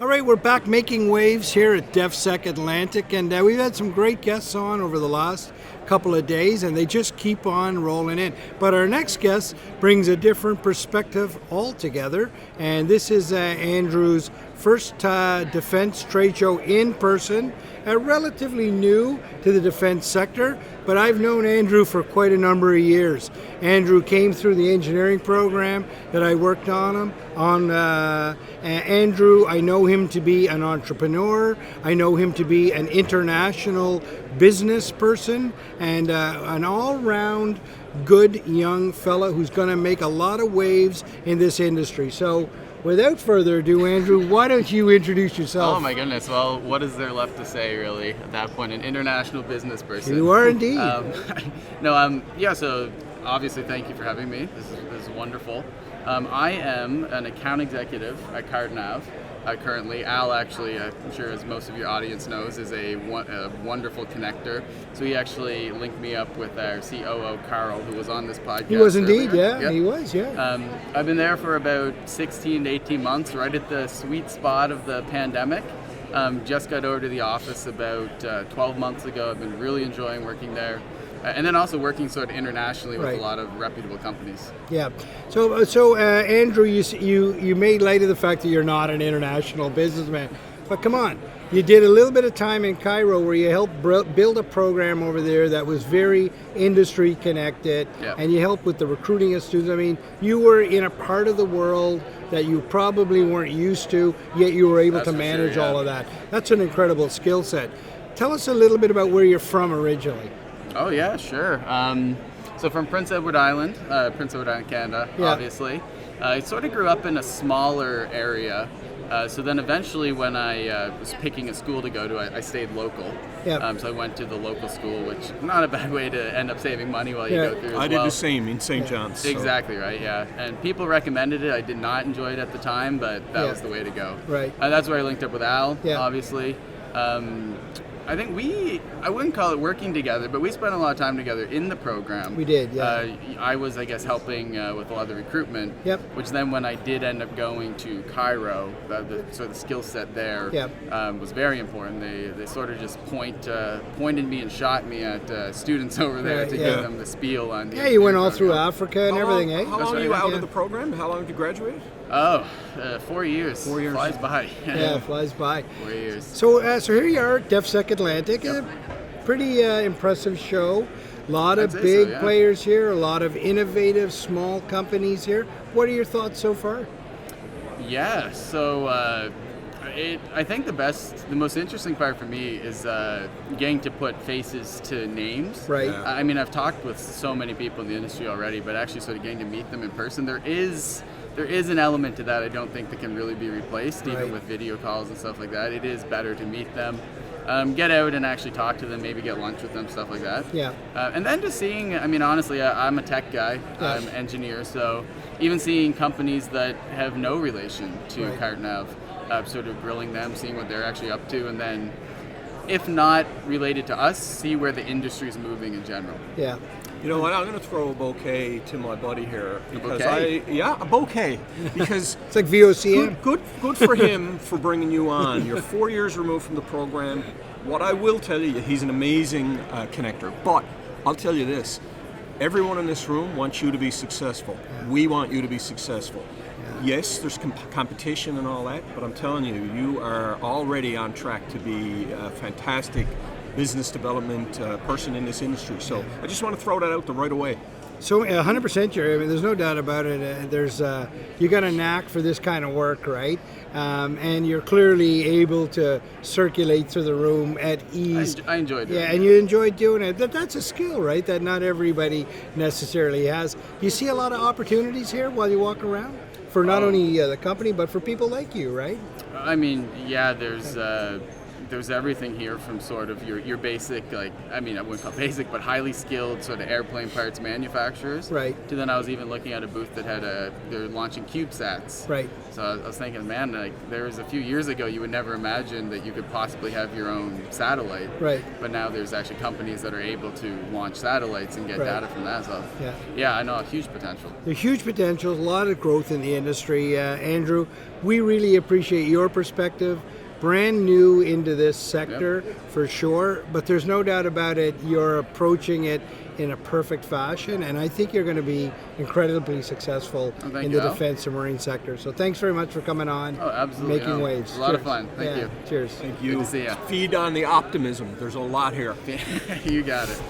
All right, we're back making waves here at DefSec Atlantic, and we've had some great guests on over the last couple of days, and they just keep on rolling in. But our next guest brings a different perspective altogether, and this is Andrew's first defense trade show in person, relatively new to the defense sector, but I've known Andrew for quite a number of years. Andrew came through the engineering program that I worked on. Andrew, I know him to be an entrepreneur. I know him to be an international business person and an all-round good young fella who's going to make a lot of waves in this industry. So without further ado, Andrew, why don't you introduce yourself? Oh my goodness, well, what is there left to say really at that point? An international business person. You are indeed. So obviously thank you for having me. This is wonderful. I am an account executive at CarteNav. Currently, Al actually, I'm sure as most of your audience knows, is a wonderful connector. So he actually linked me up with our COO, Carl, who was on this podcast. He was indeed, earlier. He was. I've been there for about 16 to 18 months, right at the sweet spot of the pandemic. Just got over to the office about 12 months ago. I've been really enjoying working there. And then also working sort of internationally with a lot of reputable companies. Yeah. So Andrew, you made light of the fact that you're not an international businessman, but come on, you did a little bit of time in Cairo where you helped build a program over there that was very industry connected, and you helped with the recruiting of students. I mean, you were in a part of the world that you probably weren't used to, yet you were able to manage all of that. That's an incredible skill set. Tell us a little bit about where you're from originally. Oh yeah, sure. So from Prince Edward Island, Canada, obviously. I sort of grew up in a smaller area. So then eventually when I was picking a school to go to, I stayed local. So I went to the local school, which not a bad way to end up saving money while you go through as I did the same in St. John's. So. Exactly right, And people recommended it. I did not enjoy it at the time, but that was the way to go. Right. That's where I linked up with Al, obviously. I think I wouldn't call it working together, but we spent a lot of time together in the program. We did, I was, I guess, helping with a lot of the recruitment, which then when I did end up going to Cairo, the sort of skill set there was very important. They sort of just pointed me and shot me at students over there to give them the spiel on the you went all through Africa and everything, How long were you out of the program? How long did you graduate? 4 years. 4 years. Flies by. Flies by. 4 years. So here you are at DefSec Atlantic. A pretty impressive show. A lot of big players here, a lot of innovative small companies here. What are your thoughts so far? Yeah, so I think the most interesting part for me is getting to put faces to names. Right. I mean, I've talked with so many people in the industry already, but actually sort of getting to meet them in person, there is an element to that I don't think that can really be replaced, even with video calls and stuff like that. It is better to meet them, get out and actually talk to them, maybe get lunch with them, stuff like that. And then just seeing, I mean, honestly, I'm a tech guy, I'm an engineer, so even seeing companies that have no relation to CarteNav, sort of grilling them, seeing what they're actually up to, and then, if not related to us, see where the industry is moving in general. You know what? I'm going to throw a bouquet to my buddy here because a bouquet because it's like VOCM. Good for him for bringing you on. You're 4 years removed from the program. What I will tell you, he's an amazing connector. But I'll tell you this: everyone in this room wants you to be successful. We want you to be successful. Yes, there's competition and all that, but I'm telling you, you are already on track to be a fantastic business development person in this industry. So I just want to throw that out there right away. So 100%, Gerry. I mean, there's no doubt about it. There's you got a knack for this kind of work, right? And you're clearly able to circulate through the room at ease. I enjoyed it. Yeah, and you enjoyed doing it. That's a skill, right? That not everybody necessarily has. You see a lot of opportunities here while you walk around for not only the company but for people like you, right? I mean, there's there's everything here from sort of your basic, like, I mean, I wouldn't call it basic, but highly skilled sort of airplane parts manufacturers. Right. To then I was even looking at a booth that had they're launching CubeSats. Right. So I was thinking, man, like there was a few years ago you would never imagine that you could possibly have your own satellite. Right. But now there's actually companies that are able to launch satellites and get Right. data from that. So Yeah. I know, huge potential. There's huge potential, a lot of growth in the industry. Andrew, we really appreciate your perspective. Brand new into this sector for sure, but there's no doubt about it, you're approaching it in a perfect fashion, and I think you're going to be incredibly successful in the defense and marine sector. So thanks very much for coming on. Oh, absolutely. Making waves. It was a lot of fun. Thank you. Cheers. Thank you. Good to see you. Feed on the optimism. There's a lot here. You got it.